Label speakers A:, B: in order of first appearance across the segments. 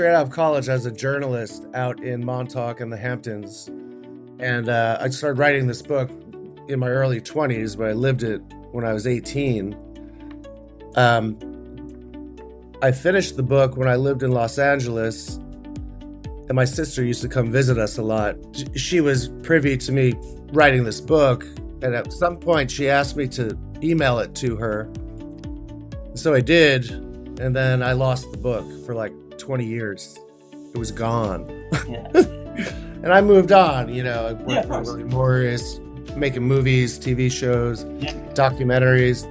A: straight out of college as a journalist out in Montauk and the Hamptons. And I started writing this book in my early 20s, but I lived it when I was 18. Um, I finished the book when I lived in Los Angeles, and my sister used to come visit us a lot. She was privy to me writing this book, and at some point she asked me to email it to her. So I did, and then I lost the book for like 20 years. It was gone.
B: Yeah.
A: And I moved on, I worked
B: Yeah, of
A: for
B: course.
A: William Morris, making movies, TV shows,
B: Yeah.
A: documentaries.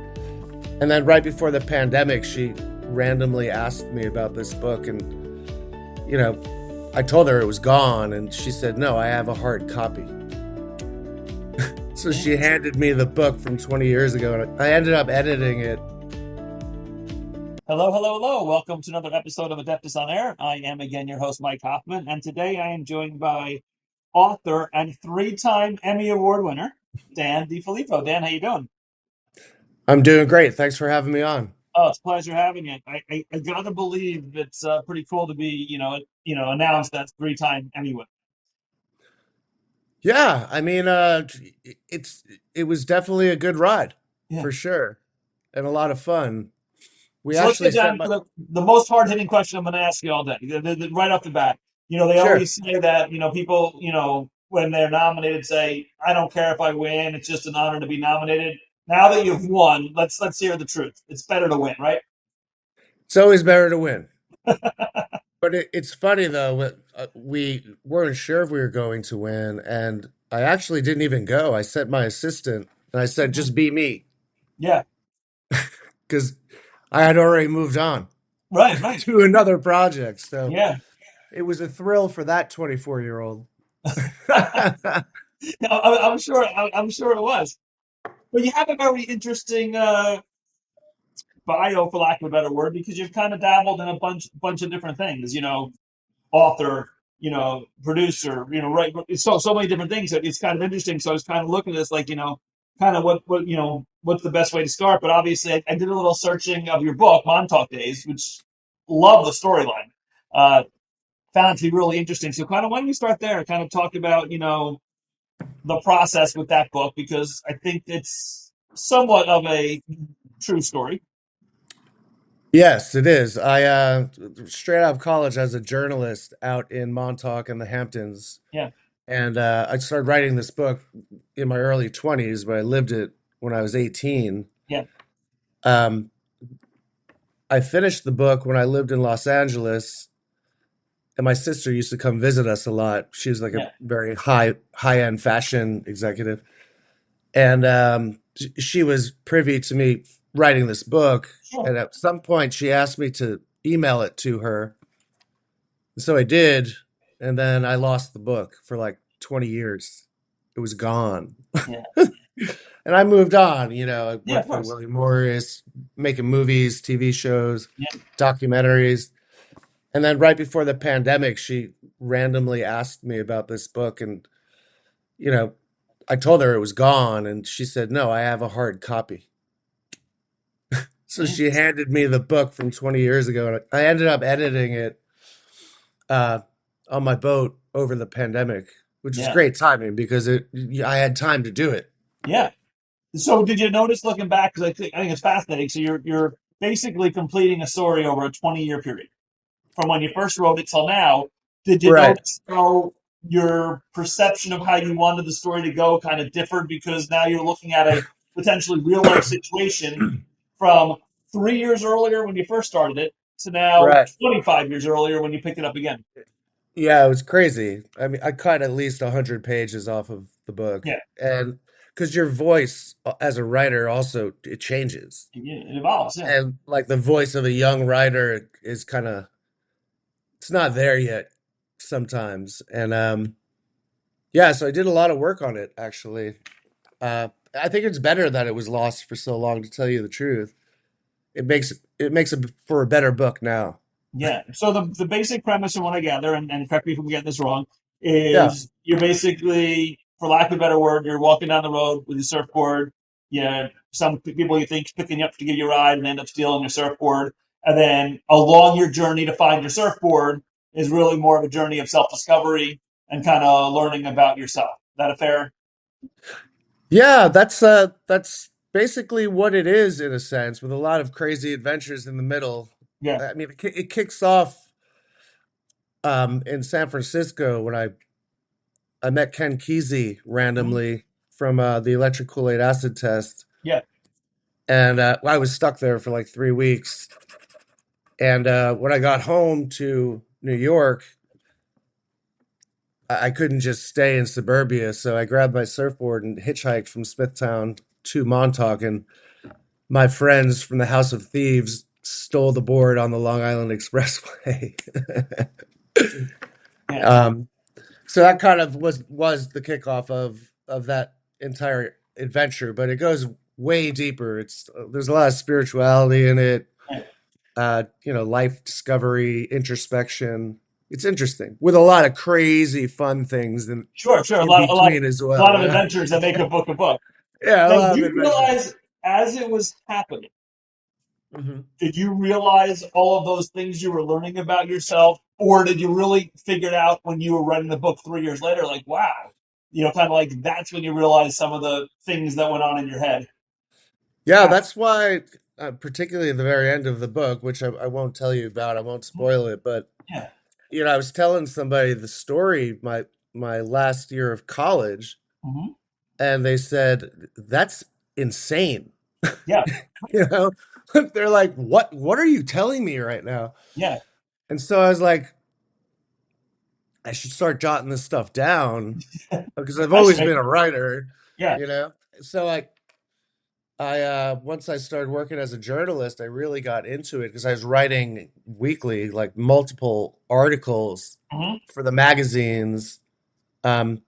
A: And then right before the pandemic, she randomly asked me about this book, and, I told her it was gone, and she said, "No, I have a hard copy." So she handed me the book from 20 years ago, and I ended up editing it.
B: Hello, hello, hello. Welcome to another episode of Adeptus On-Air. I am again your host, Mike Hoffman, and today I am joined by author and three-time Emmy Award winner, Dan DeFilippo. Dan, how you doing?
A: I'm doing great. Thanks for having me on.
B: Oh, it's a pleasure having you. I gotta believe it's pretty cool to be, announced as three-time Emmy winner.
A: Yeah, I mean, it was definitely a good ride,
B: Yeah.
A: for sure, and a lot of fun. We
B: So let's
A: actually
B: get
A: spent
B: down
A: my
B: to the most hard-hitting question I'm going to ask you all day. Right off the bat, they
A: sure.
B: always say that, people, when they're nominated, say, "I don't care if I win. It's just an honor to be nominated." Now that you've won, let's hear the truth. It's better to win, right?
A: It's always better to win. But it's funny though. We weren't sure if we were going to win, and I actually didn't even go. I sent my assistant, and I said, "Just be me,"
B: Yeah.
A: because I had already moved on
B: Right. Right.
A: to another project. So
B: Yeah.
A: it was a thrill for that 24-year-old.
B: I'm sure. I'm sure it was. But you have a very interesting bio, for lack of a better word, because you've kind of dabbled in a bunch of different things. Author, producer, right? So many different things. It's kind of interesting. So I was kind of looking at this, like, kind of what's the best way to start. But obviously, I did a little searching of your book, Montauk Dayz, which love the storyline. Found it to be really interesting. So kind of why don't you start there? Kind of talk about, the process with that book, because I think it's somewhat of a true story.
A: Yes, it is. I straight out of college as a journalist out in Montauk and the Hamptons,
B: Yeah.
A: and I started writing this book in my early 20s, but I lived it when I was 18.
B: Yeah.
A: Um, I finished the book when I lived in Los Angeles, and my sister used to come visit us a lot. She was like a
B: Yeah.
A: very high end fashion executive, and she was privy to me writing this book.
B: Sure.
A: And at some point, she asked me to email it to her. So I did, and then I lost the book for like 20 years. It was gone.
B: Yeah.
A: And I moved on, I
B: Yeah,
A: worked
B: of
A: for
B: course.
A: William Morris, making movies, TV shows,
B: Yeah.
A: documentaries. And then right before the pandemic, she randomly asked me about this book, and, you know, I told her it was gone, and she said, "No, I have a hard copy." So she handed me the book from 20 years ago, and I ended up editing it uh, on my boat over the pandemic, which was
B: Yeah.
A: great timing because I had time to do it.
B: Yeah. So did you notice, looking back, because I think it's fascinating. So you're basically completing a story over a 20-year period from when you first wrote it till now. Did you
A: Right.
B: notice how your perception of how you wanted the story to go kind of differed, because now you're looking at a potentially real life situation from 3 years earlier when you first started it to now
A: Right.
B: 25 years earlier when you picked it up again?
A: Yeah, it was crazy. I mean, I cut at least 100 pages off of the book.
B: Yeah.
A: And because your voice as a writer also it changes.
B: It evolves. Yeah.
A: And like the voice of a young writer is kind of it's not there yet sometimes. And yeah, so I did a lot of work on it actually. I think it's better that it was lost for so long, to tell you the truth. It makes it for a better book now.
B: Yeah. So the basic premise from what I gather, and correct me if I'm getting this wrong,
A: Yeah.
B: is you're basically, for lack of a better word, you're walking down the road with your surfboard. Yeah. Some people you think picking you up to give you a ride and end up stealing your surfboard. And then along your journey to find your surfboard, is really more of a journey of self discovery and kind of learning about yourself. Is that a fair?
A: Yeah, that's basically what it is in a sense, with a lot of crazy adventures in the middle.
B: Yeah.
A: I mean, it kicks off in San Francisco when I met Ken Kesey
B: Mhm.
A: randomly from the electric Kool-Aid acid test,
B: Yeah.
A: and I was stuck there for like 3 weeks. And when I got home to New York, I couldn't just stay in suburbia, so I grabbed my surfboard and hitchhiked from Smithtown to Montauk, and my friends from the House of Thieves stole the board on the Long Island Expressway.
B: Yeah.
A: um, so that kind of was the kickoff of that entire adventure, but it goes way deeper. It's there's a lot of spirituality in it,
B: Yeah.
A: life discovery, introspection. It's interesting with a lot of crazy fun things
B: Sure. Sure.
A: in between as
B: A
A: well.
B: lot of adventures that make a book a book.
A: Yeah, a
B: Now,
A: lot
B: do
A: of
B: you
A: adventures.
B: realize as it was happening,
A: Mhm.
B: did you realize all of those things you were learning about yourself, or did you really figure it out when you were writing the book 3 years later? Like, wow, kind of like that's when you realize some of the things that went on in your head.
A: Yeah,
B: Ah,
A: that's why, particularly at the very end of the book, which I won't tell you about, I won't spoil it, but
B: yeah.
A: I was telling somebody the story my last year of college,
B: Hmm.
A: and they said that's insane.
B: Yeah.
A: You know, they're like, "What are you telling me right now?"
B: Yeah.
A: And so I was like, I should start jotting this stuff down because I've
B: I
A: always
B: should.
A: been a writer,
B: Yeah.
A: you know. So I once I started working as a journalist, I really got into it because I was writing weekly, like multiple articles
B: Hmm.
A: for the magazines. Um,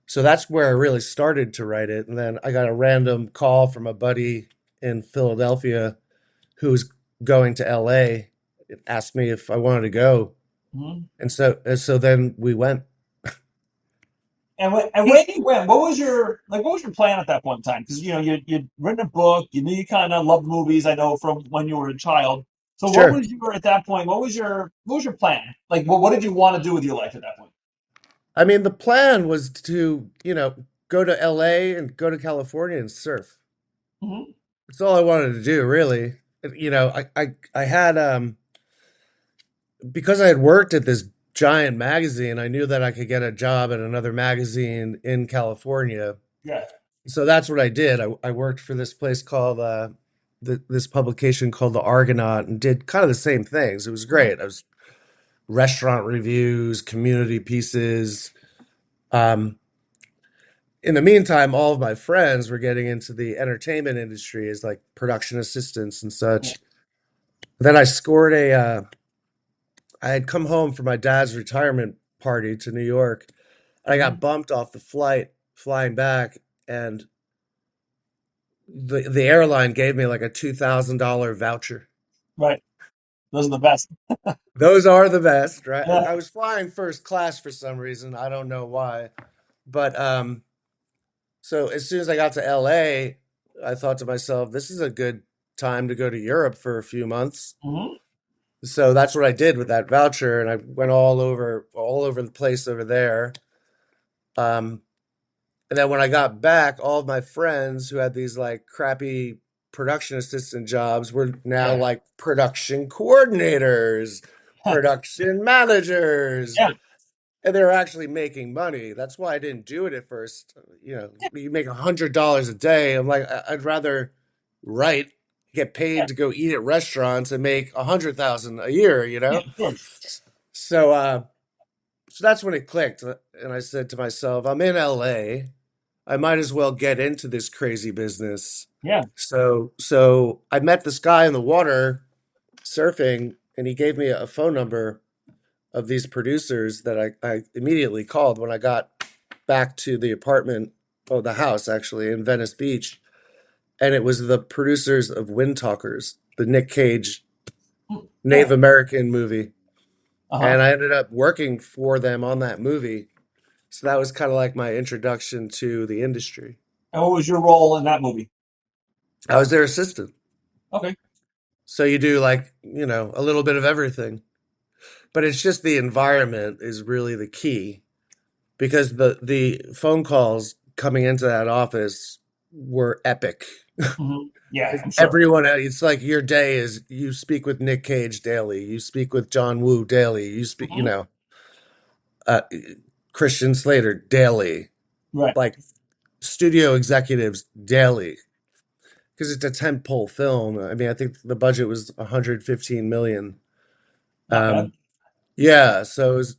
A: so that's where I really started to write it, and then I got a random call from a buddy in Philadelphia who was going to LA. It asked me if I wanted to go,
B: Hmm.
A: and so then we went.
B: And when you went, what was your plan at that point in time? Because you'd written a book, you knew you kind of loved movies. I know from when you were a child. So what
A: Sure.
B: was your at that point? What was your plan? Like, what did you want to do with your life at that point?
A: I mean, the plan was to, go to LA and go to California and surf.
B: Hmm.
A: That's all I wanted to do, really. I had because I had worked at this giant magazine, I knew that I could get a job at another magazine in California.
B: Yeah.
A: So that's what I did. I worked for this place called this publication called The Argonaut and did kind of the same things. It was
B: Hmm.
A: great. I was restaurant reviews, community pieces. Um, in the meantime, all of my friends were getting into the entertainment industry as like production assistants and
B: Yeah.
A: such. Then I scored I had come home from my dad's retirement party to New York. I got
B: Hmm.
A: bumped off the flight flying back, and the airline gave me like a $2,000 voucher.
B: Right. Those are the best.
A: Those are the best, right?
B: Yeah.
A: I was flying first class for some reason. I don't know why. But so as soon as I got to LA, I thought to myself, this is a good time to go to Europe for a few months.
B: Hmm.
A: So that's what I did with that voucher, and I went all over the place over there. Um, and then when I got back, all of my friends who had these like crappy production assistant jobs were now
B: Yeah.
A: like production coordinators, production managers,
B: Yeah.
A: and they're actually making money. That's why I didn't do it at first. You make $100 a day. I'm like, I'd rather write, get
B: Yeah.
A: paid to go eat at restaurants, and make 100,000 a year.
B: Yeah. Of course.
A: So, so that's when it clicked, and I said to myself, I'm in LA. I might as well get into this crazy business.
B: Yeah.
A: So I met this guy in the water surfing, and he gave me a phone number of these producers that I immediately called when I got back to the apartment, oh, the house actually in Venice Beach. And it was the producers of Wind Talkers, the Nick Cage Native
B: Yeah.
A: American movie.
B: Uh huh.
A: And I ended up working for them on that movie. So that was kind of like my introduction to the industry.
B: And what was your role in that movie?
A: I was their assistant.
B: Okay.
A: So you do like, a little bit of everything. but it's just the environment is really the key because the phone calls coming into that office were epic.
B: Yeah, I'm sure.
A: Everyone, it's like your day is you speak with Nick Cage daily, you speak with John Woo daily, you speak,
B: Hmm.
A: uh, Christian Slater daily,
B: Right.
A: like studio executives daily, because it's a tentpole film. I mean, I think the budget was 115 million.
B: Not bad.
A: Um, yeah, so it was,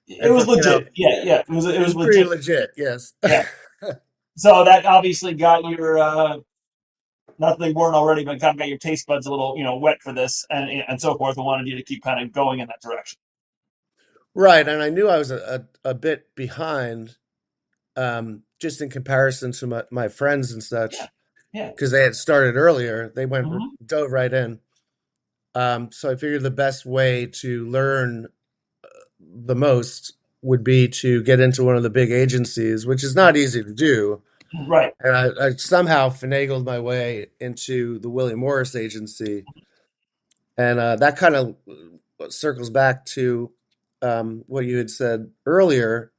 B: It
A: and
B: was
A: for
B: legit. Yeah, yeah. It
A: it
B: was
A: was pretty
B: legit.
A: legit. Yes.
B: Yeah. So that obviously got your not that they weren't already, but kind of got your taste buds a little, wet for this and so forth, and wanted you to keep kind of going in that direction.
A: Right, and I knew I was a bit behind, just in comparison to my friends and
B: Yeah.
A: such,
B: Yeah.
A: because they had started earlier. They went
B: Hmm.
A: dove right in. So I figured the best way to learn the most would be to get into one of the big agencies, which is not easy to do.
B: Right.
A: And I somehow finagled my way into the William Morris agency, and that kind of circles back to what you had said earlier.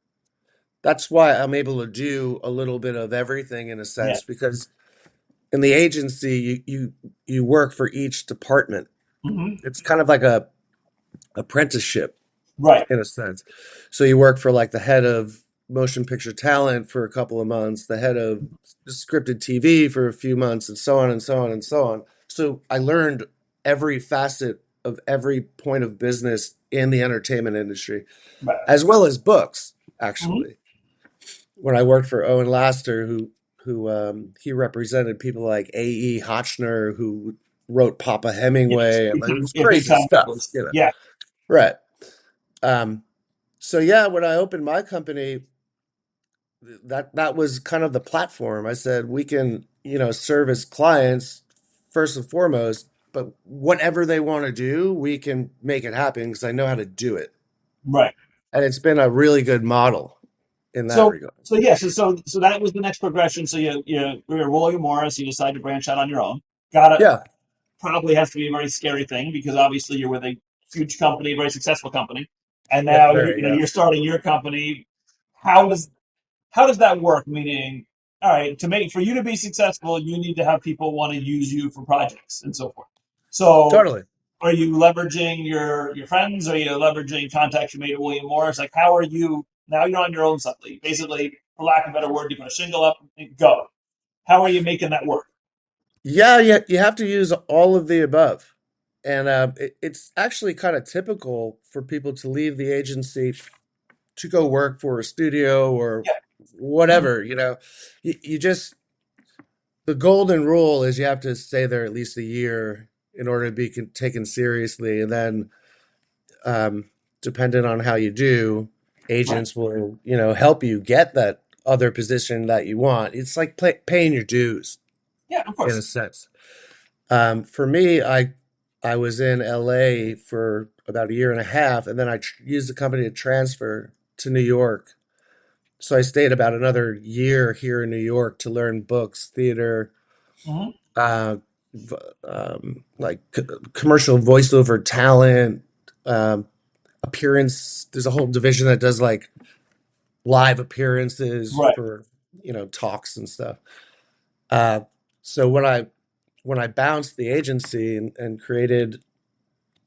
A: That's why I'm able to do a little bit of everything in a
B: Yeah.
A: sense, because in the agency you work for each department.
B: Hmm.
A: It's kind of like a apprenticeship
B: Right.
A: in a sense. So you work for like the head of motion picture talent for a couple of months, the head of scripted TV for a few months, and so on and so on and so on. So I learned every facet of every point of business in the entertainment industry,
B: Right.
A: as well as books,
B: Hmm.
A: actually. When I worked for Owen Laster, who he represented people like A.E. Hotchner, who wrote Papa
B: Yes.
A: Hemingway, and
B: Big
A: like it
B: time,
A: was
B: yeah, big
A: crazy
B: time
A: stuff,
B: novelist. Yeah.
A: Right. Um, so yeah, when I opened my company, that was kind of the platform. I said we can, service clients first and foremost, but whatever they want to do, we can make it happen because I know how to do it.
B: Right.
A: And it's been a really good model in that
B: So
A: regard.
B: so yeah, so that was the next progression. So you were William Morris. You decided to branch out on your own. Got it.
A: Yeah,
B: Probably has to be a very scary thing because obviously you're with a huge company, a very successful company, and
A: yeah,
B: now
A: very, yeah.
B: you're starting your company. How does how does that work? Meaning, all right, to make for you to be successful, you need to have people want to use you for projects and so forth. So,
A: Totally.
B: are you leveraging your friends? Are you leveraging contacts you made at William Morris? Like, how are you now? You're on your own suddenly. Basically, for lack of a better word, you put a shingle up and go. How are you making that work?
A: Yeah, you have to use all of the above. And it's actually kind of typical for people to leave the agency to go work for a studio or
B: Yeah. Mhm.
A: whatever, you just, the golden rule is you have to stay there at least a year in order to be taken seriously. And then, um, depending on how you do,
B: Right.
A: agents will, help you get that other position that you want. It's like paying your dues
B: Yeah, of
A: in a
B: course.
A: sense. For me, I was in LA for about a year and a half, and then I used the company to transfer to New York. So I stayed about another year here in New York to learn books, theater,
B: Hmm.
A: uh, like commercial voiceover talent, um, appearance. There's a whole division that does like live appearances
B: Right.
A: for talks and stuff. Uh, so when I bounced the agency and created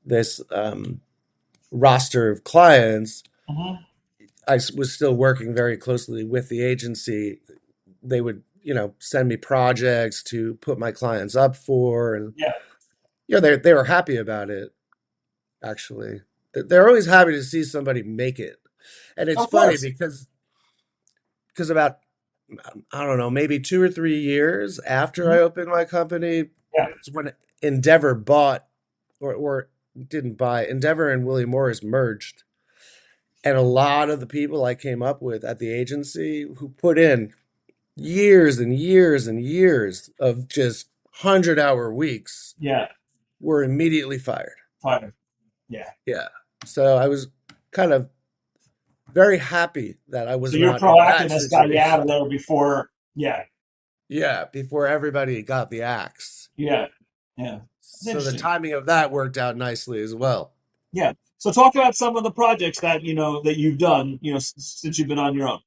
A: this roster of clients,
B: Hmm.
A: I was still working very closely with the agency. They would, send me projects to put my clients up for, and
B: Yeah.
A: they were happy about it. Actually, they're always happy to see somebody make it, and it's
B: Of
A: funny
B: course.
A: because about, I don't know, maybe 2 or 3 years after
B: Hmm.
A: I opened my company,
B: Yeah.
A: it's when Endeavor bought, or didn't buy. Endeavor and William Morris merged. And a lot of the people I came up with at the agency who put in years and years and years of just 100-hour weeks
B: Yeah.
A: were immediately fired.
B: Fine. Yeah.
A: Yeah. So I was kind of very happy that I
B: So
A: was
B: your
A: not in that
B: proactiveness got you out
A: situation.
B: of there before. Yeah.
A: Yeah, before everybody got the axe.
B: Yeah. Yeah. It's
A: So the
B: interesting.
A: timing of that worked out nicely as well.
B: Yeah. So talk about some of the projects that that you've done, since you've been on your own.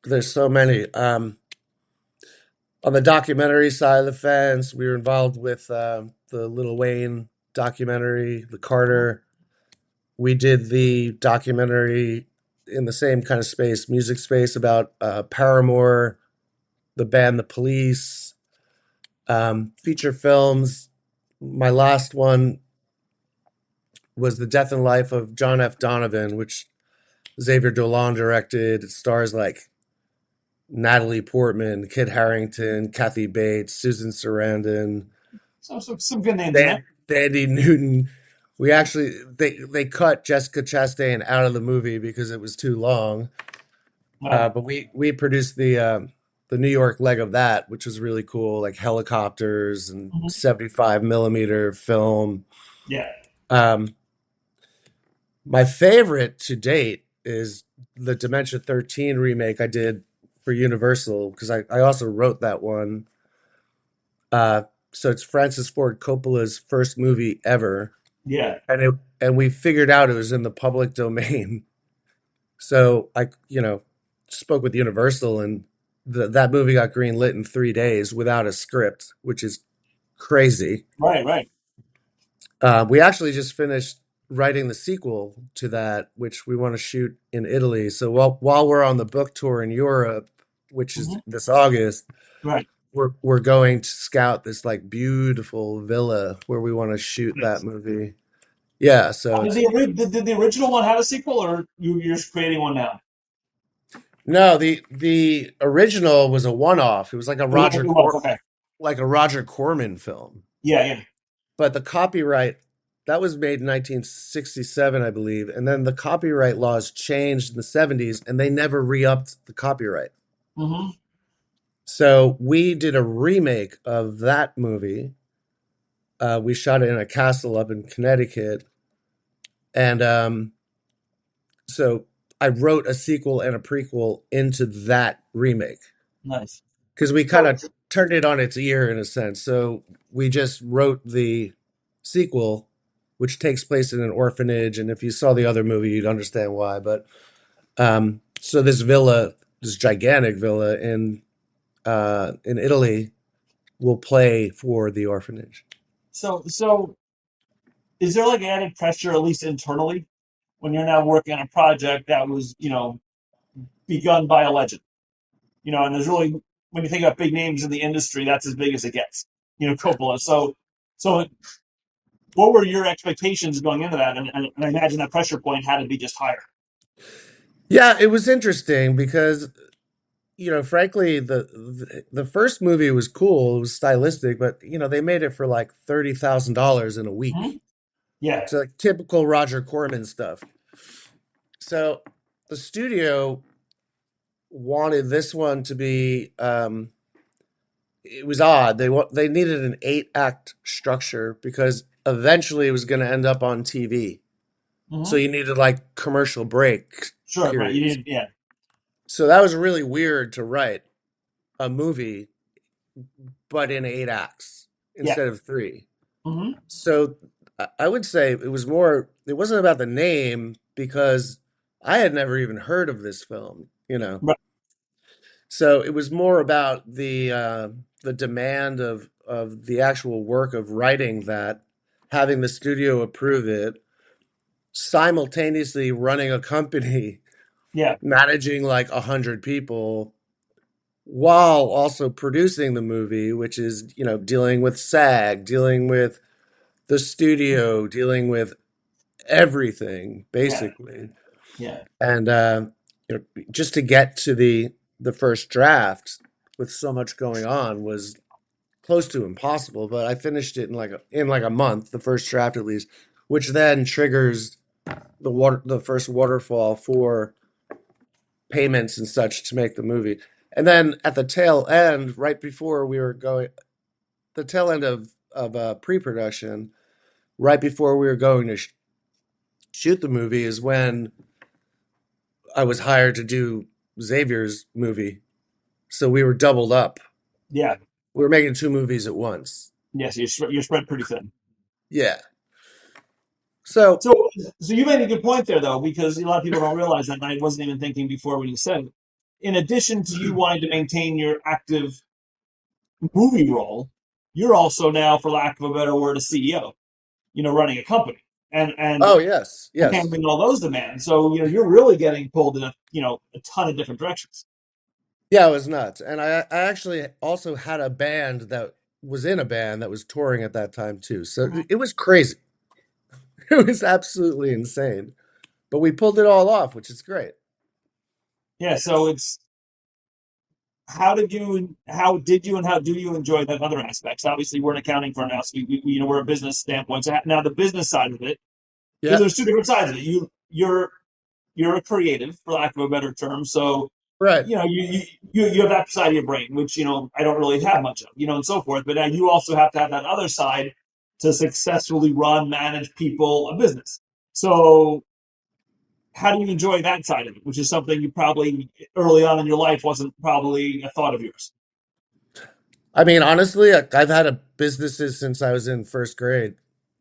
A: There's so many. On the documentary side of the fence, we were involved with the Lil Wayne documentary, The
B: Mhm.
A: Carter. We did the documentary in the same kind of space, music space, about Paramore, the band The Police, feature films. My last one was The Death and Life of John F. Donovan, which Xavier Dolan directed. It stars like Natalie Portman, Kit Harington, Kathy Bates, Susan Sarandon,
B: Some good names in there.
A: Sandy Newton. We actually they cut Jessica Chastain out of the movie because it was too long.
B: Wow.
A: But we produced the New York leg of that, which was really cool, like helicopters and
B: Mhm.
A: 75 millimeter film.
B: Yeah.
A: Um, my favorite to date is the Dementia 13 remake I did for Universal because I also wrote that one. Uh, so it's Francis Ford Coppola's first movie ever,
B: Yeah.
A: and we figured out it was in the public domain. So I spoke with Universal, and that movie got greenlit in 3 days without a script, which is crazy.
B: Right. Right.
A: We actually just finished writing the sequel to that, which we want to shoot in Italy. So while we're on the book tour in Europe, which is
B: Hmm.
A: this August,
B: Right.
A: we're going to scout this like beautiful villa where we want to shoot that
B: Nice.
A: movie. Yeah, so
B: Did
A: it's
B: did the original one have a sequel, or you're just creating one now?
A: no, the original was a one-off. It was
B: It was okay.
A: like a Roger Corman film.
B: Yeah. Yeah.
A: But the copyright that was made in 1967, I believe, and then the copyright laws changed in the 70s, and they never re-upped the copyright.
B: Hmm.
A: So we did a remake of that movie. We shot it in a castle up in Connecticut, and so I wrote a sequel and a prequel into that remake
B: Nice.
A: because we kind
B: So
A: of turned it on its ear in a sense. So we just wrote the sequel, which takes place in an orphanage, and if you saw the other movie, you'd understand why. But so this villa, this gigantic villa in Italy, will play for the orphanage.
B: so is there like added pressure, at least internally, when you're now working on a project that was begun by a legend? And there's really, when you think about big names in the industry, that's as big as it gets. Coppola. So what were your expectations going into that? And I imagine that pressure point had to be just higher.
A: Yeah, it was interesting because frankly, the first movie was cool. It was stylistic, but they made it for like $30,000 in a
B: Hmm.
A: week.
B: Yeah.
A: So like typical Roger Corman stuff. So the studio wanted this one to be. It was odd. They needed an 8 act structure because eventually it was going to end up on TV. So
B: Hmm.
A: you needed like commercial break
B: Sure. Right. You
A: periods.
B: did. Yeah.
A: So that was really weird to write a movie, but in 8 acts
B: Yeah.
A: instead of three.
B: Hmm.
A: So I would say it was more. It wasn't about the name because I had never even heard of this film.
B: Right.
A: So it was more about the demand of the actual work of writing that, having the studio approve it, simultaneously running a company,
B: Yeah.
A: managing like 100 people, while also producing the movie, which is dealing with SAG, dealing with the studio, dealing with everything
B: Yeah.
A: basically,
B: Yeah.
A: and just to get to the first draft with so much going on was close to impossible. But I finished it in like a month, the first draft at least, which then triggers the first waterfall for payments and such to make the movie. And then at the tail end, right before we were going, the tail end of pre-production, right before we were going to shoot the movie, is when I was hired to do Xavier's movie. So we were doubled up.
B: Yeah.
A: We were making two movies at once.
B: Yes. You're spread pretty thin.
A: Yeah. So
B: So So you made a good point there, though, because a lot of people don't realize that, and I wasn't even thinking before when you said it. In addition to you wanting to maintain your active movie role, you're also now, for lack of a better word, a CEO. Running a company and
A: Oh, yes, yes.
B: handling all those demands. So you're really getting pulled in a ton of different directions.
A: Yeah, it was nuts. And I actually also had a band that was in a band that was touring at that time too. So it was crazy. It was absolutely insane. But we pulled it all off, which is great.
B: Yeah. So it's how did you and how do you enjoy the other aspects? Obviously, we're an accounting firm now, so we're a business standpoint. So now the business side of it, because
A: Yeah,
B: there's two different sides of it. You're a creative, for lack of a better term. So
A: right.
B: you have that side of your brain, which I don't really have much of, and so forth. But now you also have to have that other side to successfully run, manage people, a business. So how do you enjoy that side of it, which is something you probably early on in your life wasn't probably a thought of yours?
A: I mean, honestly, I've had a businesses since I was in first grade.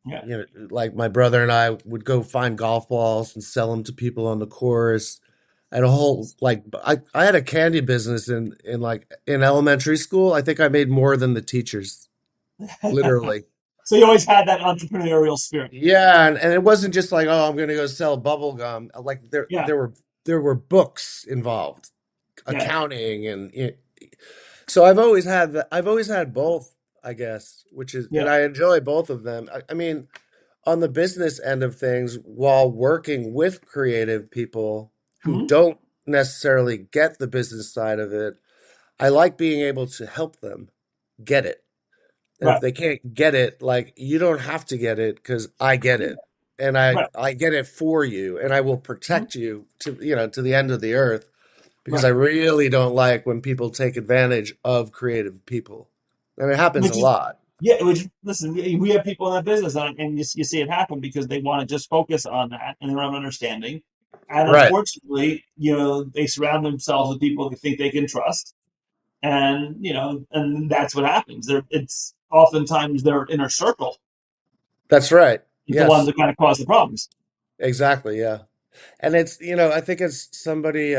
B: Yeah.
A: Like my brother and I would go find golf balls and sell them to people on the course. And a whole like I had a candy business in elementary school. I think I made more than the teachers, literally.
B: So you always had that entrepreneurial spirit.
A: Yeah, and it wasn't just like, oh, I'm gonna go sell bubble gum. Like
B: Yeah.
A: there were books involved,
B: Yeah.
A: accounting so I've always had both, I guess, which is and
B: Yeah.
A: I enjoy both of them. I mean, on the business end of things, while working with creative people who
B: Mhm.
A: don't necessarily get the business side of it, I like being able to help them get it. And if
B: Right.
A: they can't get it, like you don't have to get it because I get it. And
B: Right.
A: I get it for you and I will
B: Mhm.
A: protect you to the end of the earth because I
B: Right.
A: really don't like when people take advantage of creative people. And it happens a
B: Which is
A: lot.
B: Yeah, which listen, we have people in that business, and you see it happen because they want to just focus on that and their own understanding. And
A: Right.
B: unfortunately, they surround themselves with people they think they can trust, and that's what happens. It's oftentimes their inner circle
A: That's right.
B: is the ones
A: Yes,
B: that kind of cause the problems.
A: exactly. Yeah. And I think it's somebody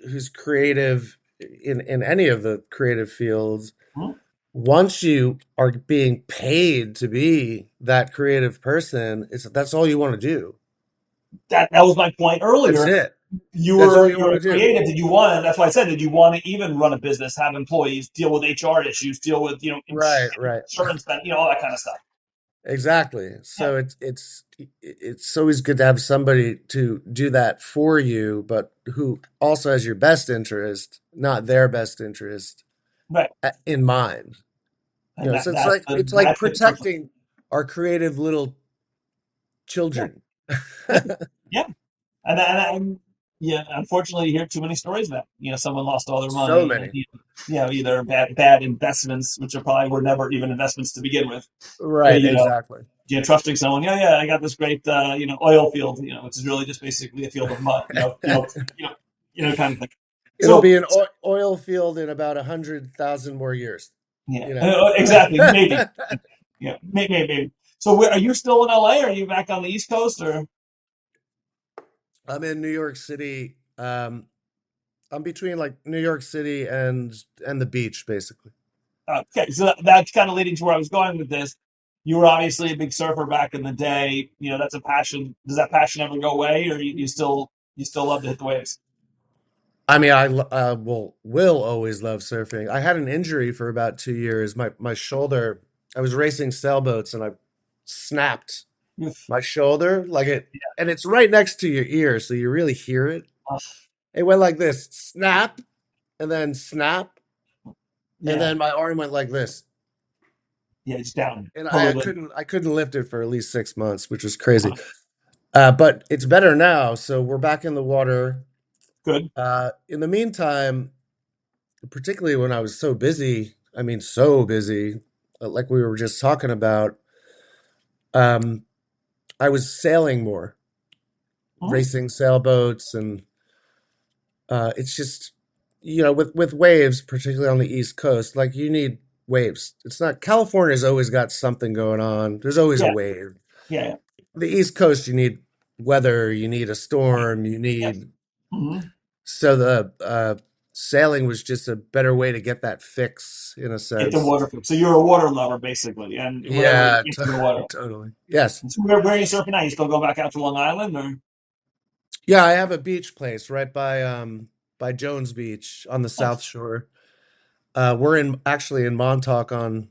A: who's creative in any of the creative fields.
B: Mhm.
A: Once you are being paid to be that creative person, that's all you want to do.
B: That was my point
A: That's
B: earlier.
A: it.
B: You
A: That's all
B: were
A: you
B: you're
A: want to
B: a
A: do.
B: creative. Did you want? That's why I said, did you want to even run a business, have employees, deal with HR issues, deal with
A: Right, right.
B: insurance, all that kind of stuff?
A: Exactly.
B: Yeah.
A: So it's always good to have somebody to do that for you, but who also has your best interest, not their best interest,
B: Right.
A: in mind.
B: And
A: So it's like
B: that's the perfect.
A: protecting our creative little
B: Yeah,
A: children.
B: yeah, yeah. And yeah, unfortunately, you hear too many stories about someone lost all their
A: So
B: money, and
A: many.
B: either bad investments, which are probably were never even investments to begin with. But
A: Right, exactly.
B: trusting someone, yeah, I got this great oil field, which is really just basically a field of mud, kind of thing.
A: It'll
B: So
A: be an oil field in about 100,000 more years.
B: yeah,
A: You know.
B: exactly, maybe, yeah, maybe. So are you still in LA? Or are you back on the East Coast or?
A: I'm in New York City. I'm between like New York City and the beach, basically.
B: Okay, so that's kind of leading to where I was going with this. You were obviously a big surfer back in the day. That's a passion. Does that passion ever go away, or you still love to hit the waves?
A: I mean, will always love surfing. I had an injury for about 2 years. My shoulder. I was racing sailboats and I snapped
B: Oof.
A: my shoulder and it's right next to your ear, so you really hear it.
B: Uh,
A: It went like this, snap, and then snap, and
B: yeah,
A: then my arm went like this,
B: yeah, it's down
A: and
B: totally.
A: I couldn't lift it for at least 6 months, which was crazy. But it's better now, so we're back in the water.
B: Good.
A: In the meantime, particularly when I was so busy, I mean, so busy, like we were just talking about, um, I was sailing more,
B: Mhm.
A: racing sailboats, and it's just, with waves, particularly on the East Coast, like you need waves. It's not California's always got something going on. There's always a
B: Yeah,
A: wave.
B: yeah, yeah.
A: the East Coast, you need weather, you need a
B: Right.
A: storm, you
B: Yes.
A: need
B: Hmm.
A: so the sailing was just a better way to get that fix in a
B: Get the
A: sense.
B: water. So you're a water lover basically, and whatever
A: Yeah,
B: gets you the water.
A: totally. Yes.
B: So where are you surfing now? You still go back out to Long Island, or
A: Yeah, I have a beach place right by Jones Beach on the South
B: nice,
A: Shore. We're in actually in Montauk on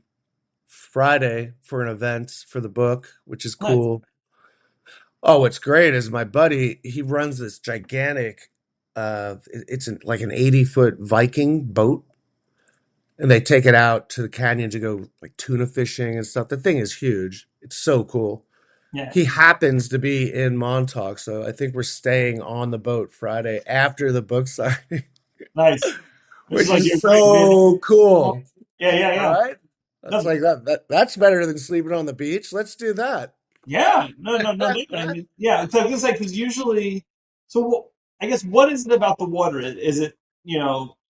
A: Friday for an event for the book, which is
B: nice,
A: cool. Oh, what's great is my buddy, he runs this gigantic like an 80-foot Viking boat, and they take it out to the canyon to go like tuna fishing and stuff. The thing is huge. It's so cool.
B: yeah,
A: He happens to be in Montauk, so I think we're staying on the boat Friday after the book signing,
B: nice. This is
A: which
B: like
A: is
B: your great man.
A: so cool,
B: Yeah, yeah, yeah.
A: right? That's
B: No,
A: like that's better than sleeping on the beach. Let's do that.
B: yeah, no, definitely. I mean, yeah, so it's like because usually, so I guess what is it about the water? Is it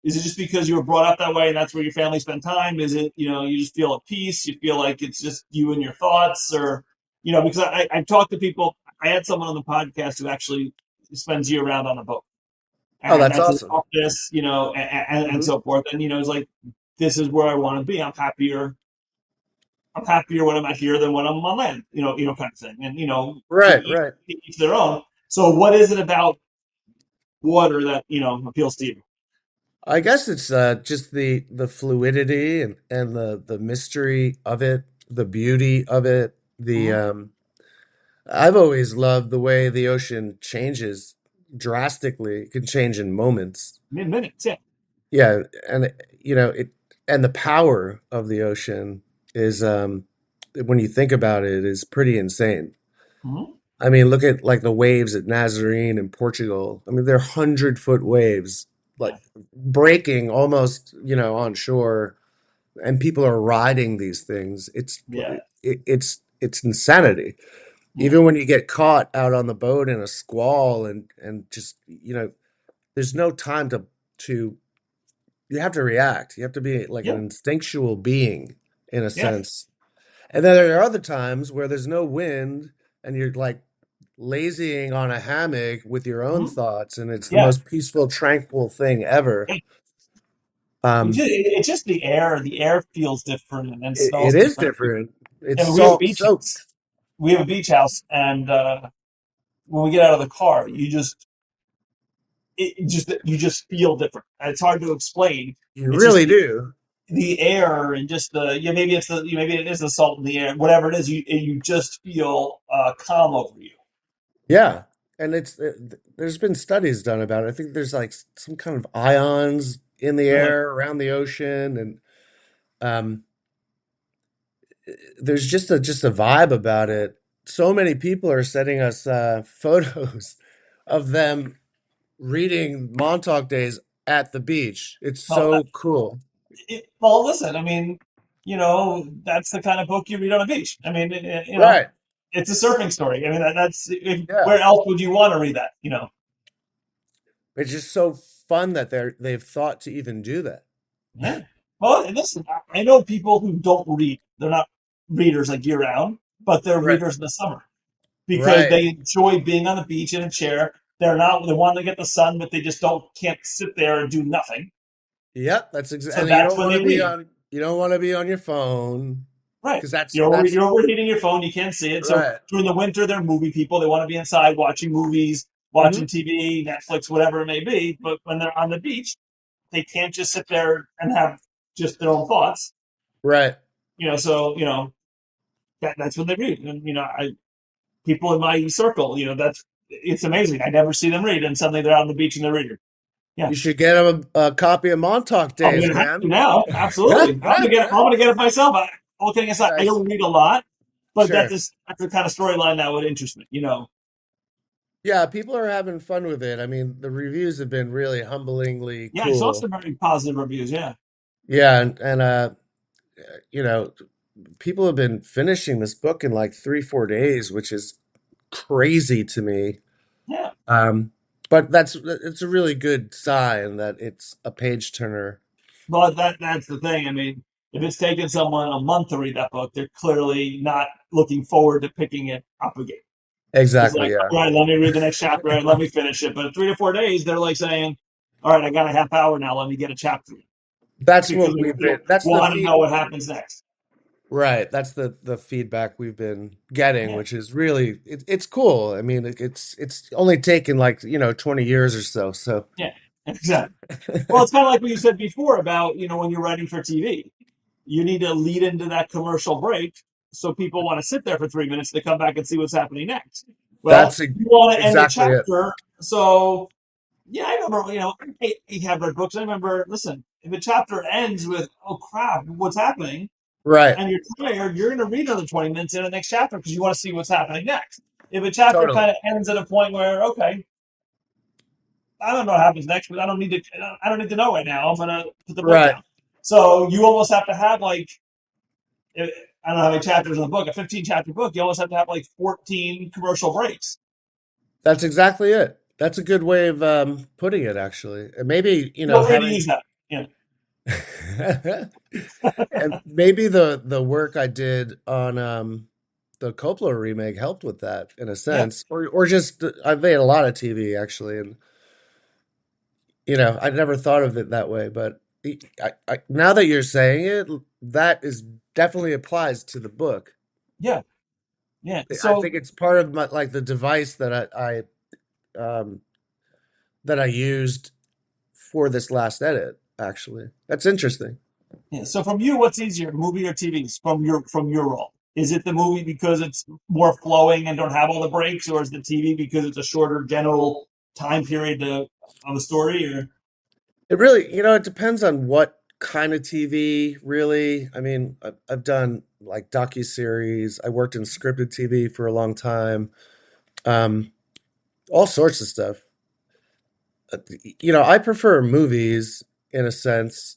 B: is it just because you were brought up that way and that's where your family spent time? Is it you just feel at peace? You feel like it's just you and your thoughts, or because I've talked to people. I had someone on the podcast who actually spends year round on a boat,
A: Oh,
B: and
A: that's
B: that's his
A: awesome.
B: office, and
A: Hmm.
B: so forth. And it's like this is where I want to be. I'm happier when I'm out here than when I'm on land, kind of thing. And to
A: Right, right.
B: each their own. So, what is it about water that appeals to you?
A: I guess it's just the fluidity and the mystery of it, the beauty of it. The
B: Mm-hmm.
A: I've always loved the way the ocean changes drastically. It can change in moments.
B: Minutes, yeah.
A: Yeah, and it and the power of the ocean is when you think about it is pretty insane.
B: Mm-hmm.
A: I mean, look at like the waves at Nazarene in Portugal. I mean, they're 100-foot waves, like
B: Yeah,
A: breaking almost, on shore, and people are riding these things.
B: yeah,
A: It's insanity.
B: yeah,
A: Even when you get caught out on the boat in a squall and just, there's no time to you have to react. You have to be like an
B: yeah,
A: instinctual being in a
B: yeah.
A: sense. And then there are other times where there's no wind and you're like lazying on a hammock with your own
B: Mm-hmm.
A: thoughts, and it's the
B: Yeah.
A: most peaceful, tranquil thing ever.
B: Yeah.
A: Um,
B: It's just the air. The air feels different and
A: it
B: smells
A: is
B: different.
A: different. It's
B: And we have a
A: salt
B: beach house.
A: soaked.
B: We have a beach house, and when we get out of the car, you just feel different. And it's hard to explain.
A: You
B: It's just
A: really do.
B: the air and just maybe it's maybe it is the salt in the air, whatever it is, you just feel calm over you.
A: Yeah. And there's been studies done about it. I think there's like some kind of ions in the
B: Really.
A: air around the ocean, and um, there's just a vibe about it. So many people are sending us photos of them reading Montauk Days at the beach. It's
B: Well,
A: so cool.
B: well, listen. I mean, that's the kind of book you read on a beach. I mean,
A: Right.
B: it's a surfing story. I mean,
A: Yeah.
B: where else would you want to read that?
A: It's just so fun that they've thought to even do that.
B: Yeah. Well, and listen, I know people who don't read. They're not readers like year round, but they're
A: Right.
B: readers in the summer because
A: Right.
B: they enjoy being on the beach in a chair. They want to get the sun, but they just can't sit there and do nothing.
A: Yep,
B: So
A: and you
B: that's
A: don't
B: when
A: want to
B: they
A: be
B: read.
A: on your phone
B: Right.
A: because
B: You're overheating your phone. You can't see it. So
A: right.
B: during the winter, they're movie people. They want to be inside watching movies, watching
A: Hmm.
B: TV, Netflix, whatever it may be. But when they're on the beach, they can't just sit there and have just their own thoughts.
A: Right.
B: So that's what they read. And people in my circle, that's it's amazing. I never see them read, and suddenly they're out on the beach and they're reading. Yeah.
A: You should get them a copy of Montauk
B: I'm
A: Days,
B: gonna have to
A: man.
B: now. Absolutely. I'm gonna get it myself. All kidding aside, I
A: Nice.
B: don't read a lot, but
A: Sure.
B: that's the kind of storyline that would interest me.
A: Yeah, people are having fun with it. I mean, the reviews have been really humblingly
B: Yeah, I saw
A: cool.
B: some very positive reviews. Yeah.
A: Yeah, and you know, people have been finishing this book in like 3, 4 days, which is crazy to me.
B: Yeah.
A: Um, but it's a really good sign that it's a page turner.
B: But that's the thing. I mean, if it's taken someone a month to read that book, they're clearly not looking forward to picking it up again. It's
A: Exactly.
B: like,
A: Yeah.
B: all right, let me read the next chapter. All right, let me finish it. But 3 to 4 days, they're like saying, all right, I got a half hour now. Let me get a chapter
A: That's
B: because
A: what we've
B: they
A: been. That's the
B: want to
A: feed.
B: know what happens next.
A: Right. That's the feedback we've been getting,
B: Yeah,
A: which is really it's cool. I mean, it's only taken like 20 years or so. So
B: yeah, exactly. Well, it's kind of like what you said before about when you're writing for TV, you need to lead into that commercial break so people want to sit there for 3 minutes to come back and see what's happening next. Well,
A: that's
B: you want to end the
A: exactly it.
B: chapter, so yeah, I remember. I have read books. I remember. Listen, if a chapter ends with "Oh crap, what's happening?"
A: Right.
B: and you're tired, you're going to read another 20 minutes in the next chapter because you want to see what's happening next. If a chapter
A: Totally.
B: kind of ends at a point where, okay, I don't know what happens next, but I don't need to know right now. I'm gonna put the book
A: Right.
B: down. So you almost have to have like I don't know how many chapters in the book, a 15 chapter book. You almost have to have like 14 commercial breaks.
A: That's exactly it. That's a good way of putting it, actually. And maybe,
B: What way to
A: having
B: use that? Yeah,
A: and maybe the work I did on the Coppola remake helped with that in a
B: yeah,
A: sense, or just I've made a lot of TV actually, and I never thought of it that way, but now that you're saying it, that is definitely applies to the book.
B: yeah, yeah.
A: I
B: So
A: think it's part of my like the device um, that I used for this last edit. Actually, that's interesting.
B: yeah. So from you, what's easier, movie or TV? From your role, is it the movie because it's more flowing and don't have all the breaks, or is the TV because it's a shorter general time period of the story? Or
A: It really, it depends on what kind of TV, really. I mean, I've done like docuseries. I worked in scripted TV for a long time. Um, all sorts of stuff. I prefer movies in a sense,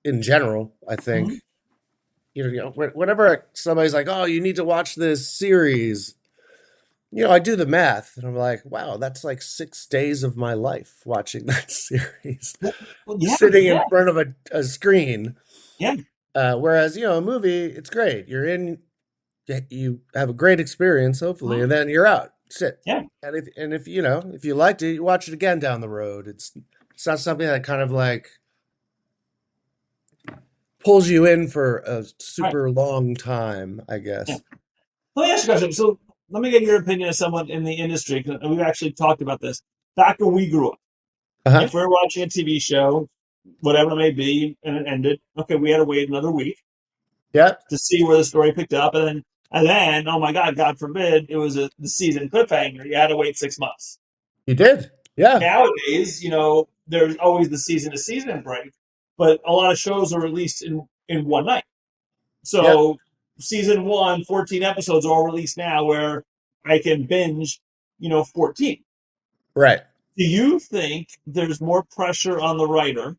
A: in general, I think.
B: Mhm.
A: Whenever somebody's like, "Oh, you need to watch this series," I do the math and I'm like, "Wow, that's like 6 days of my life watching that series,
B: Well, yeah,
A: sitting in
B: yeah,
A: front of a screen."
B: yeah,
A: Whereas, a movie, it's great. You're in, you have a great experience, hopefully,
B: mhm,
A: and then you're out. Sit.
B: yeah,
A: And if if you liked it, you watch it again down the road. It's not something that kind of like pulls you in for a
B: right,
A: super long time, I
B: yeah.
A: guess.
B: Let me ask you a question. So let me get your opinion as someone in the industry, 'cause we've actually talked about this. Back when we grew up,
A: Uh-huh.
B: if we were watching a TV show, whatever it may be, and it ended, okay, we had to wait another week
A: Yeah,
B: to see where the story picked up, and then, oh my God forbid, it was the season cliffhanger. You had to wait 6 months.
A: you did. Yeah.
B: Nowadays, there's always the season to season break, but a lot of shows are released in one night.
A: Yep.
B: So season one, 14 episodes are all released now where I can binge, 14.
A: Right.
B: Do you think there's more pressure on the writer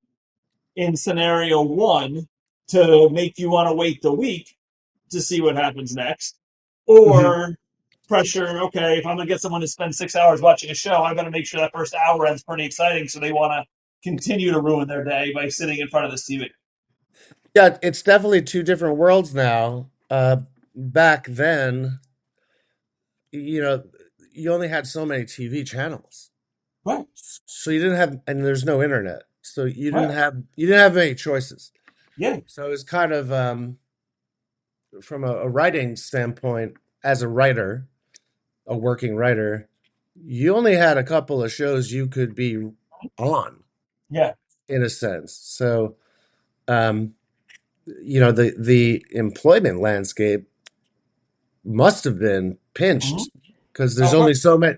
B: in scenario one to make you want to wait the week to see what happens next?
A: Hmm.
B: Or pressure, okay, if I'm going to get someone to spend 6 hours watching a show, I've got to make sure that first hour ends pretty exciting so they want to continue to ruin their day by sitting in front of this TV.
A: Yeah, it's definitely two different worlds now. Back then, you know, you only had so many TV channels.
B: Right,
A: So you didn't have, and there's no internet. So
B: right,
A: you didn't have many choices.
B: yeah,
A: So it was kind of from a writing standpoint, as a writer, a working writer, you only had a couple of shows you could be on
B: yeah.
A: in a sense. So um, the employment landscape must have been
B: Mm-hmm.
A: pinched because
B: Of course,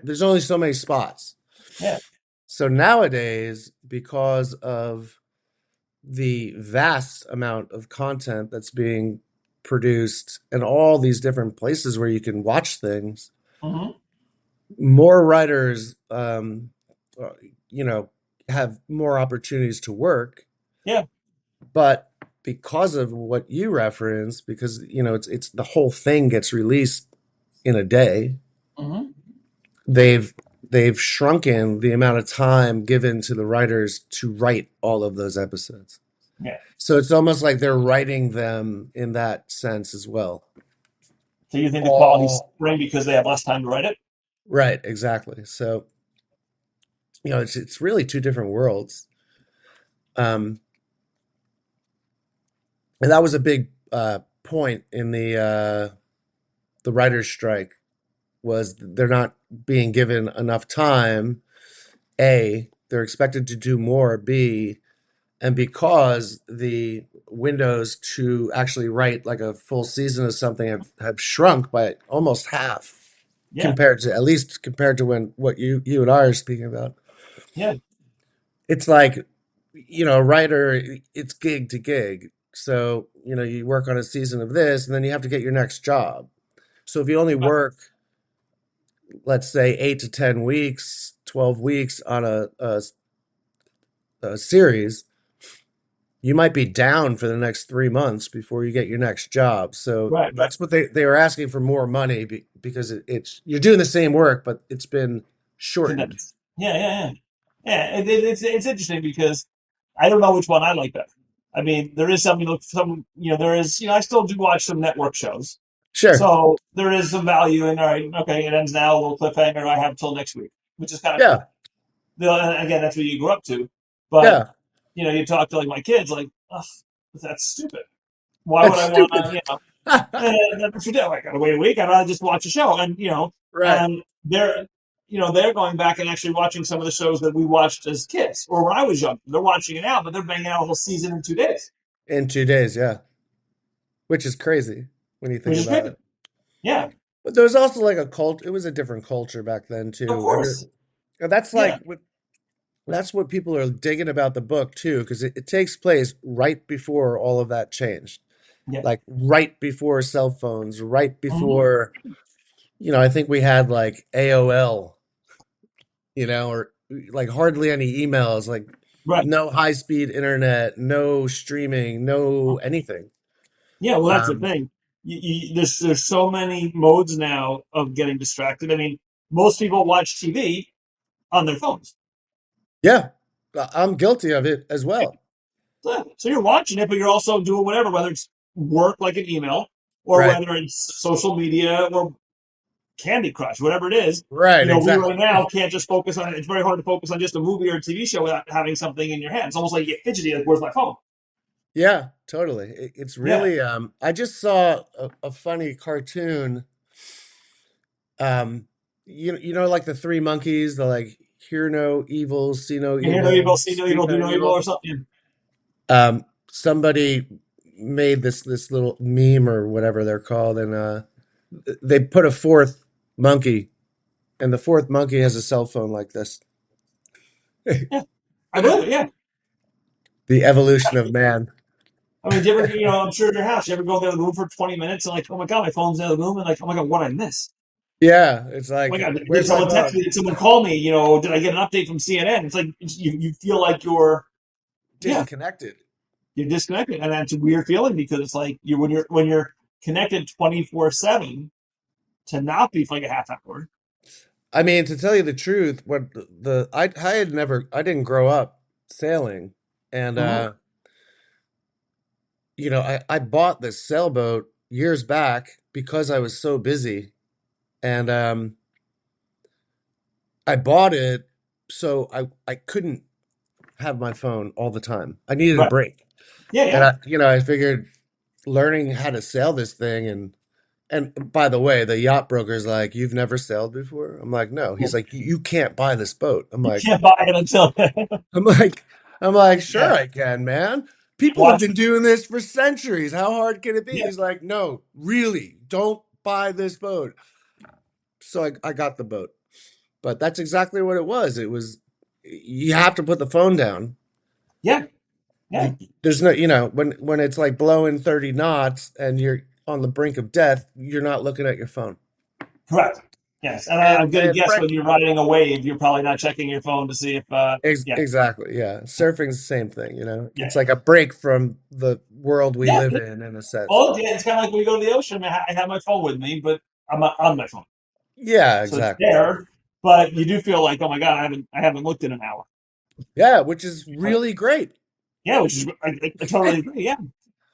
A: there's only so many spots.
B: yeah.
A: So nowadays, because of the vast amount of content that's being produced and all these different places where you can watch things,
B: Mm-hmm.
A: more writers, uh, you know, have more opportunities to work.
B: Yeah.
A: But because of what you reference, because it's the whole thing gets released in a day,
B: Mm-hmm.
A: they've they've shrunken the amount of time given to the writers to write all of those episodes.
B: Yeah.
A: So it's almost like they're writing them in that sense as well.
B: So you think the quality's
A: All
B: suffering because they have less time to write it?
A: Right, exactly. So, it's really two different worlds. Um, and that was a big point in the writers' strike was they're not being given enough time. A, they're expected to do more. B, and because the windows to actually write like a full season of something have shrunk by almost half
B: Yeah,
A: compared to at least compared to when what you and I are speaking about.
B: yeah,
A: It's like, a writer, it's gig to gig. So, you work on a season of this and then you have to get your next job. So if you only
B: right,
A: work, let's say 8 to 10 weeks, 12 weeks on a series, you might be down for the next 3 months before you get your next job. So
B: right, right.
A: that's what they were asking for more money because it's you're doing the same work, but it's been shortened.
B: Condensed. Yeah, yeah, yeah. Yeah, it's interesting because I don't know which one I like better. I mean, there is some there is I still do watch some network shows,
A: Sure.
B: so there is some value in all right. Okay, it ends now. A little cliffhanger. I have till next week, which is kind of
A: Yeah.
B: cool. And again, that's what you grew up to. But
A: Yeah.
B: you talk to like my kids, like, ugh, that's stupid. Why would
A: That's
B: I want
A: stupid.
B: to? That's ridiculous. I gotta wait a week. I'd rather just watch a show. And
A: Right.
B: and they're going back and actually watching some of the shows that we watched as kids or when I was young. They're watching it now, but they're banging out a whole season in 2 days,
A: In 2 days, yeah. Which is crazy when you think
B: which is
A: about
B: crazy.
A: it.
B: Yeah,
A: But there was also like a cult. It was a different culture back then
B: of
A: too.
B: course.
A: And that's
B: Yeah,
A: like that's what people are digging about the book too, because it takes place right before all of that changed.
B: yeah.
A: Like right before cell phones, right
B: Hmm.
A: before, I think we had like AOL, or like hardly any emails, like
B: Right.
A: no high speed internet, no streaming, no anything.
B: Yeah. Well, that's the
A: Um,
B: thing. There's so many modes now of getting distracted. I mean, most people watch TV on their phones.
A: yeah, I'm guilty of it as well.
B: So you're watching it, but you're also doing whatever, whether it's work like an email or
A: Right,
B: whether it's social media or Candy Crush, whatever it is.
A: right,
B: We right
A: exactly.
B: now can't just focus on it. It's very hard to focus on just a movie or a TV show without having something in your hand. It's almost like you get fidgety, like, where's my phone?
A: Yeah, totally. It's
B: Yeah.
A: really. I just saw a funny cartoon. Um, like the three monkeys, the like hear no evil, see no
B: You hear no evil,
A: evil,
B: see no
A: speak
B: evil,
A: no
B: do no evil,
A: evil.
B: or something.
A: Somebody made this little meme or whatever they're called, and they put a fourth monkey, and the fourth monkey has a cell phone like this.
B: Yeah. I believe it. Yeah.
A: The evolution of man.
B: I mean, do you ever, I'm sure in your house, you ever go in the other room for 20 minutes and like, oh my God, my phone's in the other room. And like, oh my God, what did I miss?
A: Yeah, it's
B: Oh my
A: like,
B: God, did
A: where's my
B: someone text
A: phone?
B: me? Did someone call me? Did I get an update from CNN? It's like you feel like yeah,
A: Disconnected.
B: you're disconnected, and that's a weird feeling because it's like when you're connected 24/7 to not be for like a half hour.
A: I mean, to tell you the truth, what I didn't grow up sailing, and
B: Mhm.
A: I bought this sailboat years back because I was so busy, and I bought it so I couldn't have my phone all the time. I needed a
B: Right?
A: break,
B: Yeah,
A: and
B: yeah,
A: I figured learning how to sail this thing and by the way, the yacht broker's like, "You've never sailed before?" I'm like, "No."
B: yeah.
A: He's like, "You can't buy this boat." I'm
B: You
A: like,
B: can't buy it until
A: I'm like, I'm like, "Sure
B: yeah.
A: I can, man. People have
B: Watch.
A: been doing this for centuries. How hard can it be?"
B: Yeah,
A: He's like, "No, really, don't buy this boat." So I got the boat. But that's exactly what it was. It was you have to put the phone down.
B: yeah, yeah.
A: There's no, when it's like blowing 30 knots and you're on the brink of death, you're not looking at your phone.
B: Correct. Yes, and I'm
A: And
B: gonna
A: and
B: guess when
A: Frank,
B: you're riding a wave, you're probably not checking your phone to see if yeah,
A: exactly, yeah. Surfing's the same thing,
B: yeah,
A: It's like a break from the world we
B: yeah.
A: live in a sense.
B: Oh, yeah. It's kind of like when we go to the ocean. I have my phone with me, but I'm not on my phone.
A: Yeah,
B: So it's
A: exactly.
B: there, but you do feel like, oh my god, I haven't looked in an hour.
A: Yeah, which is
B: But
A: really great.
B: yeah, which is I totally agree. Yeah,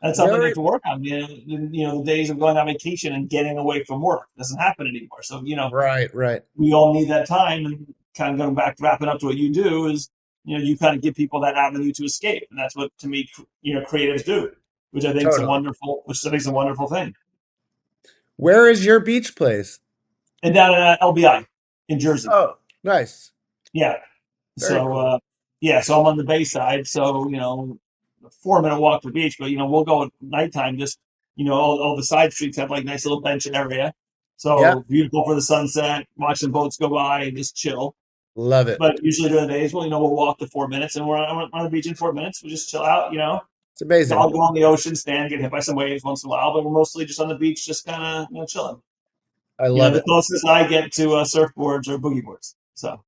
B: That's something you have
A: Very
B: to work on. The days of going on vacation and getting away from work doesn't happen anymore. So,
A: right, right.
B: we all need that time. And kind of going back, wrapping up to what you do is, you kind of give people that avenue to escape. And that's what, to me, creatives do, which I think is
A: Totally.
B: a wonderful thing.
A: Where is your beach place?
B: And down in LBI in Jersey.
A: Oh, nice.
B: Yeah.
A: Very
B: So,
A: cool.
B: yeah, so I'm on the bay side. So, a 4-minute walk to the beach, but, we'll go at nighttime. Just, all the side streets have like nice little bench area.
A: Yeah,
B: So beautiful for the sunset, watching boats go by and just chill.
A: love it.
B: But usually during the days, we'll walk to 4 minutes and we're on the beach in 4 minutes. We just chill out,
A: It's amazing.
B: dog go on the ocean, stand, get hit by some waves once in a while, but we're mostly just on the beach, just kind of, chilling.
A: I love
B: The
A: it.
B: closest I get to surfboards or boogie boards. So,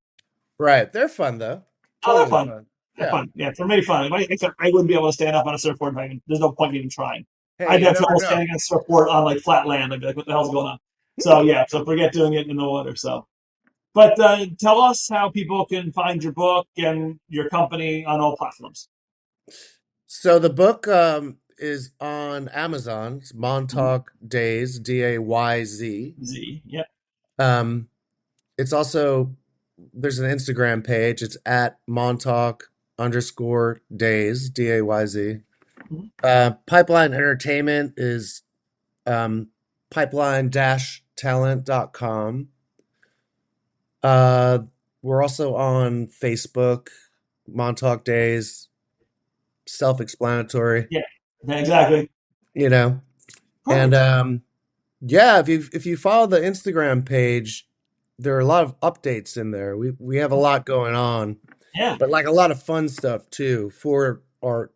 A: Right. They're fun though.
B: oh, they're
A: Totally
B: fun.
A: fun.
B: They're
A: Yeah.
B: fun. Yeah, for me, fun. I wouldn't be able to stand up on a surfboard. There's no point in even trying.
A: Hey,
B: I'd
A: you
B: have
A: never
B: trouble
A: know.
B: standing on a surfboard on like flat land. I'd be like, what the hell's going on? So yeah, so forget doing it in the water. So, but tell us how people can find your book and your company on all platforms.
A: So the book is on Amazon. It's Montauk Dayz, Dayz.
B: Z. Yep.
A: Um, it's also there's an Instagram page. It's at Montauk_Dayz, Dayz.
B: Mhm.
A: Pipeline Entertainment is pipeline-talent.com. We're also on Facebook, Montauk Dayz, self-explanatory,
B: Yeah. Yeah, exactly.
A: you know. And
B: Perfect.
A: yeah, if you follow the Instagram page, there are a lot of updates in there. We have a lot going on,
B: Yeah.
A: but like a lot of fun stuff too for our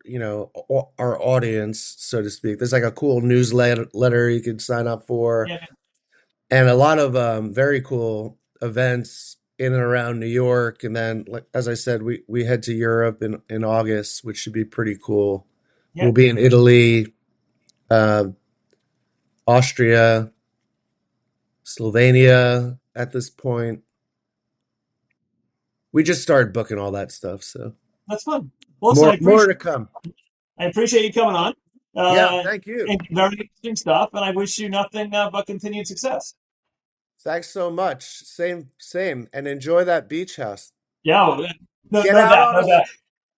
A: audience, so to speak. There's like a cool newsletter you can sign up for,
B: Yeah.
A: and a lot of very cool events in and around New York. And then, like as I said, we head to Europe in August, which should be pretty cool.
B: Yeah.
A: We'll be in Italy, uh, Austria, Slovenia at this point. We just started booking all that stuff, so
B: That's fun. Well, listen,
A: more to come.
B: I appreciate you coming on.
A: Yeah,
B: Uh,
A: thank you.
B: and very interesting stuff. And I wish you nothing but continued success.
A: Thanks so much. Same, and enjoy that beach house.
B: Yeah. No,
A: Get
B: no
A: out
B: doubt.
A: on
B: No
A: a
B: doubt.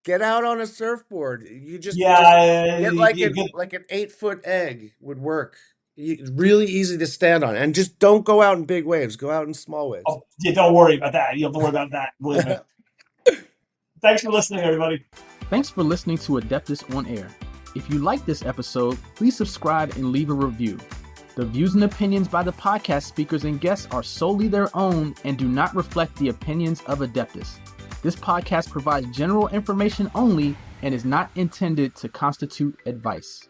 A: get out on a surfboard. You just
B: Yeah.
A: get like an 8-foot egg would work. Really easy to stand on, and just don't go out in big waves. Go out in small waves.
B: Oh, yeah, don't worry about that. You don't have to worry about that. Believe me. Thanks for listening, everybody.
C: Thanks for listening to Adeptus On-Air. If you like this episode, please subscribe and leave a review. The views and opinions by the podcast speakers and guests are solely their own and do not reflect the opinions of Adeptus. This podcast provides general information only and is not intended to constitute advice.